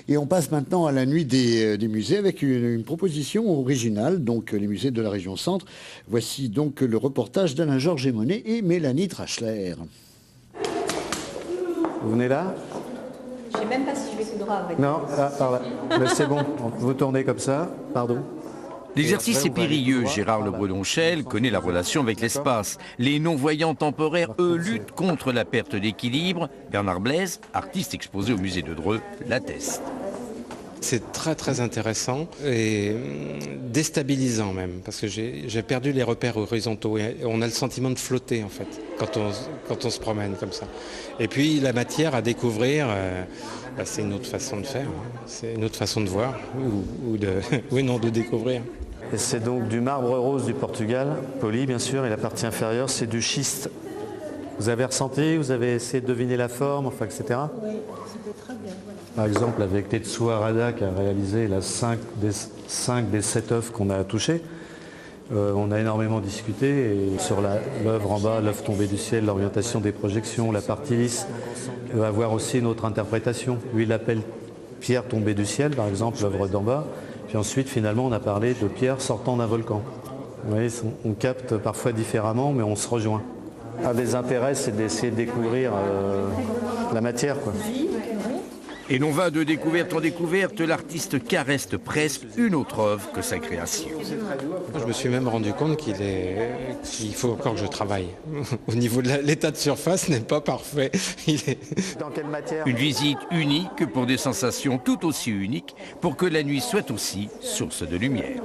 Et on passe maintenant à la nuit des musées avec une proposition originale, donc les musées de la région Centre. Voici donc le reportage d'Alain-Georges Emonet et Mélanie Trachler. Vous venez là? Je ne sais même pas si je vais tout droit avec. Non, par là. C'est bon, vous tournez comme ça, pardon. L'exercice est périlleux. Gérard Le Bredonchel connaît la relation avec l'espace. Les non-voyants temporaires, eux, luttent contre la perte d'équilibre. Bernard Blaise, artiste exposé au musée de Dreux, l'atteste. C'est très très intéressant et déstabilisant même, parce que j'ai perdu les repères horizontaux et on a le sentiment de flotter en fait, quand on se promène comme ça. Et puis la matière à découvrir, c'est une autre façon de faire, hein. C'est une autre façon de voir ou de découvrir. C'est donc du marbre rose du Portugal, poli bien sûr, et la partie inférieure c'est du schiste. Vous avez ressenti, vous avez essayé de deviner la forme, enfin, etc. Oui, c'était très bien. Voilà. Par exemple, avec Tetsuo Arada qui a réalisé 5 des 7 œuvres qu'on a touchées, on a énormément discuté et sur l'œuvre en bas, l'œuvre tombée du ciel, l'orientation des projections, la partie lisse, va avoir aussi une autre interprétation. Lui, il l'appelle pierre tombée du ciel, par exemple, l'œuvre d'en bas. Puis ensuite, finalement, on a parlé de pierre sortant d'un volcan. Vous voyez, on capte parfois différemment, mais on se rejoint. Un des intérêts, c'est d'essayer de découvrir la matière, quoi. Et l'on va de découverte en découverte, l'artiste caresse presque une autre œuvre que sa création. Je me suis même rendu compte qu'il faut encore que je travaille. Au niveau de l'état de surface n'est pas parfait. Dans quelle matière? Une visite unique pour des sensations tout aussi uniques, pour que la nuit soit aussi source de lumière.